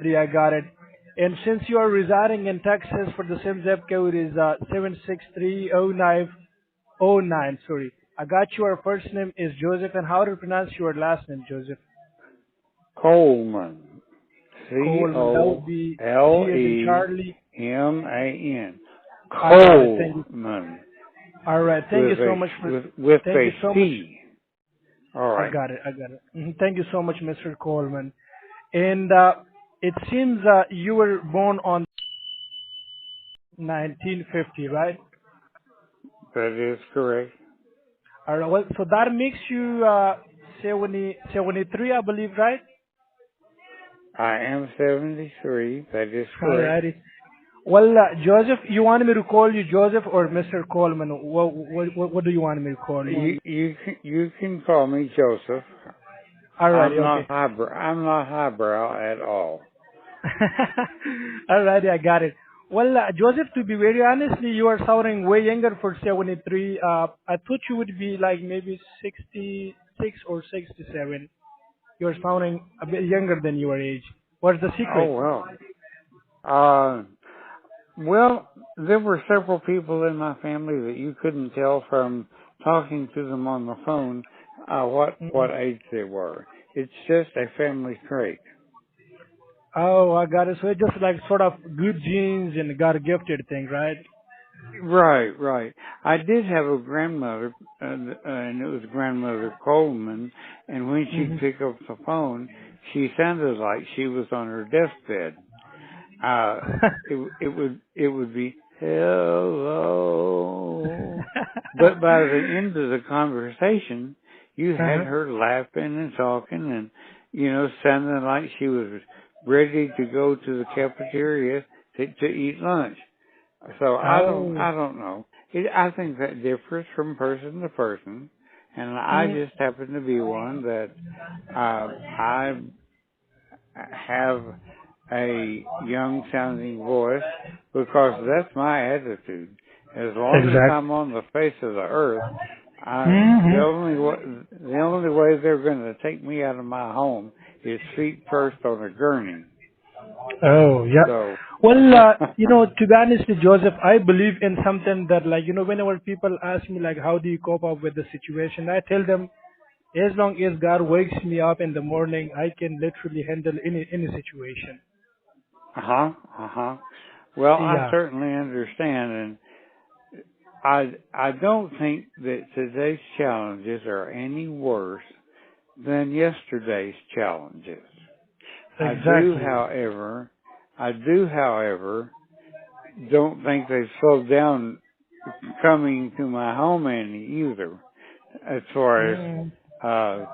I got it. And since you are residing in Texas for the same zip code is 7630909. Sorry, I got your first name is Joseph, and how to pronounce your last name, Joseph? Coleman. Coleman. That would be C as in Charlie. Coleman. All right, thank you. Coleman. All right, thank you so much for. With Thank a you so much. C. All I right. got it. I got it. Thank you so much, Mr. Coleman. And it seems you were born on 1950, right? That is correct. All right. Well, so that makes you 73, I believe, right? I am 73. That is All correct. righty. Well, Joseph, you wanted me to call you Joseph or Mr. Coleman? What do you want me to call you? You can call me Joseph. All righty. Okay. I'm not highbrow at all. All righty. I got it. Well, Joseph, to be very honestly, you are sounding way younger for 73. I thought you would be like maybe 66 or 67. You're sounding a bit younger than your age. What's the secret? Oh well. Well, there were several people in my family that you couldn't tell from talking to them on the phone what age they were. It's just a family trait. Oh, I got it. So it's just like sort of good genes and got a gifted thing, right? Right. I did have a grandmother, and it was grandmother Coleman, and when she'd pick up the phone, she sounded like she was on her deathbed. It would be hello, but by the end of the conversation, you had her laughing and talking, and sounding like she was ready to go to the cafeteria to eat lunch. So I don't know. I think that differs from person to person, and I just happen to be one that I have a young sounding voice because that's my attitude. As long as I'm on the face of the earth, the only way they're going to take me out of my home is feet first on a gurney. Oh, yeah. So, Well, to be honest, Joseph, I believe in something that, like, whenever people ask me, like, how do you cope up with the situation, I tell them, as long as God wakes me up in the morning, I can literally handle any situation. Well, I Yeah, certainly understand, and I don't think that today's challenges are any worse than yesterday's challenges. exactly. I do, however, don't think they've slowed down coming to my home any either, as far as Mm, uh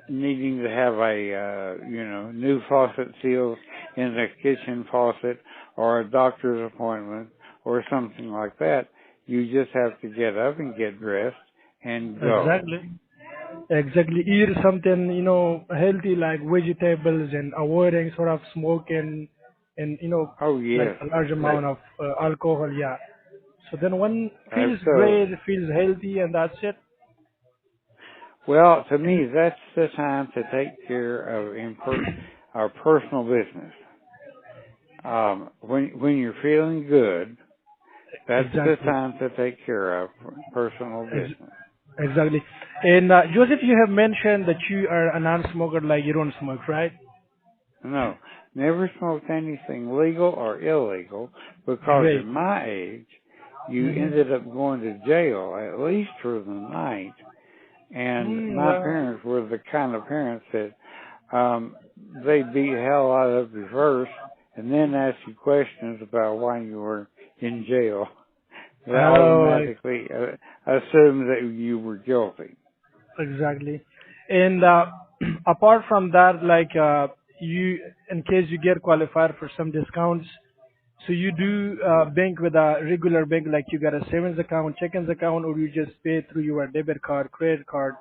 needing to have a new faucet seals in the kitchen faucet or a doctor's appointment or something like that. You just have to get up and get dressed and go. exactly. Exactly. Eat something, healthy like vegetables and avoiding sort of smoking and, Oh like yes, a large amount of alcohol. Yeah. So then one feels great, absolutely. feels healthy, and that's it. Well, to me, And that's the time to take care of our personal business. When you're feeling good, that's the exactly. time to take care of personal Ex- business. exactly. And Joseph, you have mentioned that you are a non-smoker, like you don't smoke, right? No, never smoked anything legal or illegal because at Great. my age, you Mm-hmm. ended up going to jail at least for the night. And my Well, parents were the kind of parents that they beat hell out of you first and then ask you questions about why you were in jail. They oh, automatically assumed that you were guilty. exactly. And apart from that, like you, in case you get qualified for some discounts, so you do bank with a regular bank, like you got a savings account, checkings account, or you just pay through your debit card, credit card.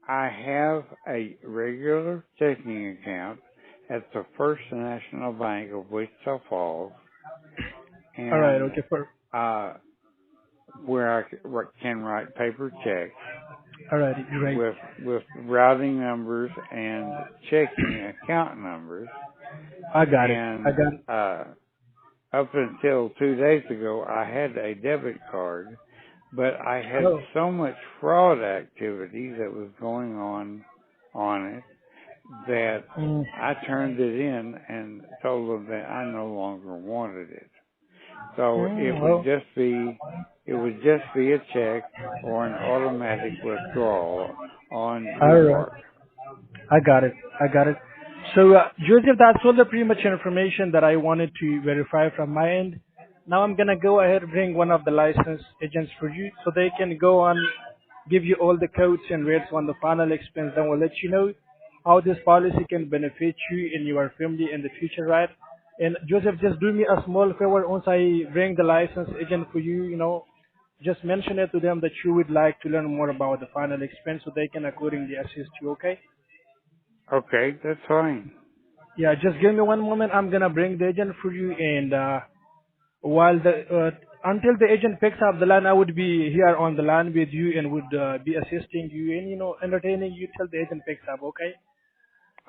I have a regular checking account at the First National Bank of Wichita Falls, All right, and okay, for uh, where can write paper checks all right, great. with routing numbers and checking account numbers. I got it. I And got it. up until 2 days ago, I had a debit card, but I had Oh. so much fraud activity that was going on it that Mm. I turned it in and told them that I no longer wanted it. So Mm. Oh. it would just be a check or an automatic withdrawal on All your right. part. I got it. I got it. So, Joseph, that's all the pretty much information that I wanted to verify from my end. Now I'm gonna go ahead and bring one of the licensed agents for you, so they can go on, give you all the codes and rates on the final expense. Then we'll let you know how this policy can benefit you and your family in the future, right? And Joseph, just do me a small favor. Once I bring the licensed agent for you, just mention it to them that you would like to learn more about the final expense, so they can accordingly assist you. Okay? Okay, that's fine. Yeah, just give me one moment. I'm gonna bring the agent for you, and while the until the agent picks up the line, I would be here on the line with you and would be assisting you and entertaining you till the agent picks up. Okay?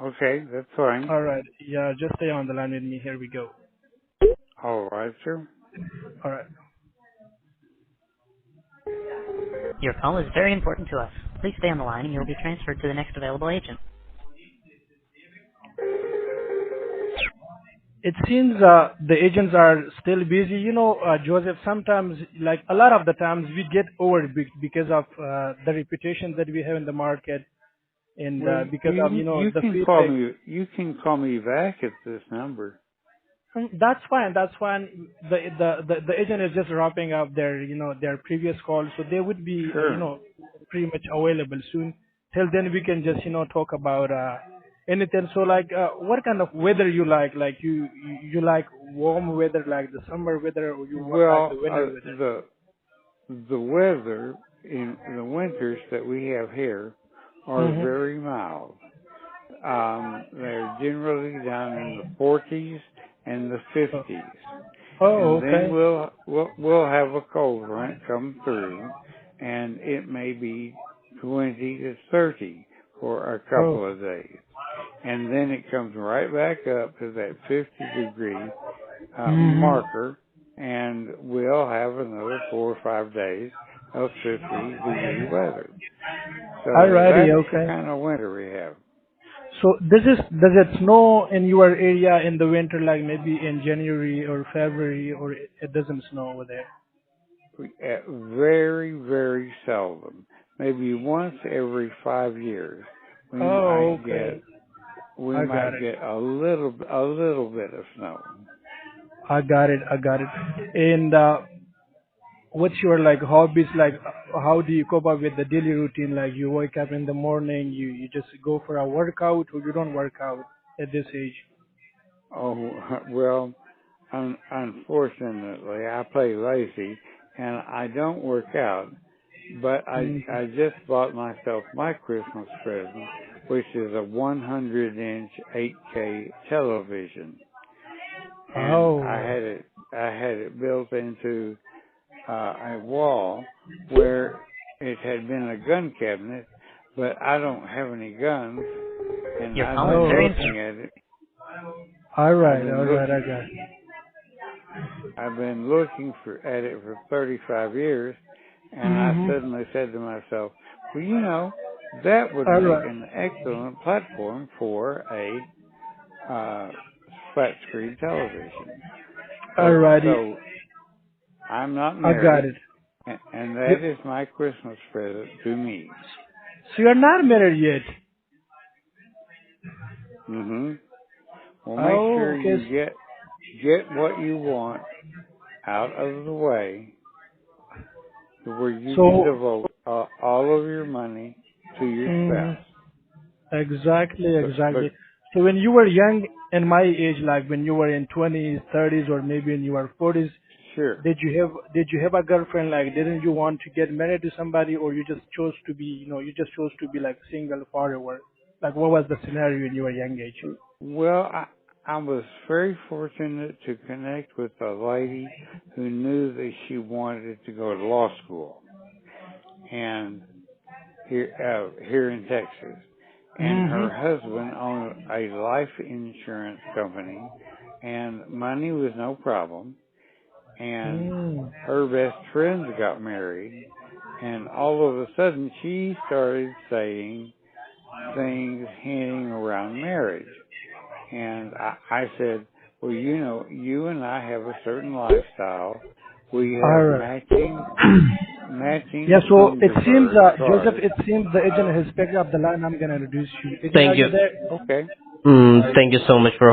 Okay, that's fine. All right. Yeah, just stay on the line with me. Here we go. All right, sir. All right. Your call is very important to us. Please stay on the line and you will be transferred to the next available agent. It seems the agents are still busy. Joseph, sometimes, like a lot of the times, we get overbooked because of the reputation that we have in the market and Well, because of, you the can call feedback. me. You can call me back at this number. That's fine. That's fine. The agent is just wrapping up their previous call, so they would be Sure. pretty much available soon. Till then, we can just talk about anything. So like, what kind of weather you like? Like you like warm weather, like the summer weather, or you like Well, the winter weather? the weather in the winters that we have here are Mm-hmm. very mild. They're generally down in the 40s and the Oh, 50s, oh, and then okay. we'll have a cold front come through, and it may be 20 to 30 for a Oh. couple of days, and then it comes right back up to that 50-degree Mm-hmm. marker, and we'll have another 4 or 5 days of 50-degree weather. So Alrighty, that's the okay. kind of winter we have. So does it snow in your area in the winter, like maybe in January or February, or it doesn't snow over there? Very, very seldom. Maybe once every 5 years, we Oh, might okay. get we I got might it. get a little bit of snow. I got it. I got it. And what's your like hobbies? Like, how do you cope up with the daily routine? Like, you wake up in the morning, you just go for a workout, or you don't work out at this age? Oh well, unfortunately, I play lazy and I don't work out. But Mm. I just bought myself my Christmas present, which is a 100-inch 8K television, and Oh. I had it built into a wall where it had been a gun cabinet, but I don't have any guns, and Your I've call is been very Oh, important. looking at it. all I've right, all been right, I looking got it. I've been looking at it for 35 years, and I Mm-hmm. suddenly said to myself, well, that would All make right. an excellent platform for a flat screen television. Alrighty, So I'm not I got married, it. and Yep. that is my Christmas present to me. So you're not married yet? hmm Well, make Oh, sure okay. you get what you want out of the way to where you can So, devote all of your money to your mm, spouse. exactly, But exactly. So when you were young, in my age, like when you were in 20s, 30s, or maybe in your 40s, sure. did you have a girlfriend? Like, didn't you want to get married to somebody, or you just chose to be, like single forever? Like, what was the scenario in your young age? Well, I was very fortunate to connect with a lady who knew that she wanted to go to law school, and here in Texas, and her Mm-hmm. husband owned a life insurance company, and money was no problem. And Mm. her best friends got married, and all of a sudden she started saying things hinting around marriage. And I said, well, you and I have a certain lifestyle. We All have right. Yeah, matching so it seems, Thunderbird Joseph, cars. it seems the agent has picked up the line. I'm going to introduce you. Agent, are Thank you you. there? Okay. Thank you so much for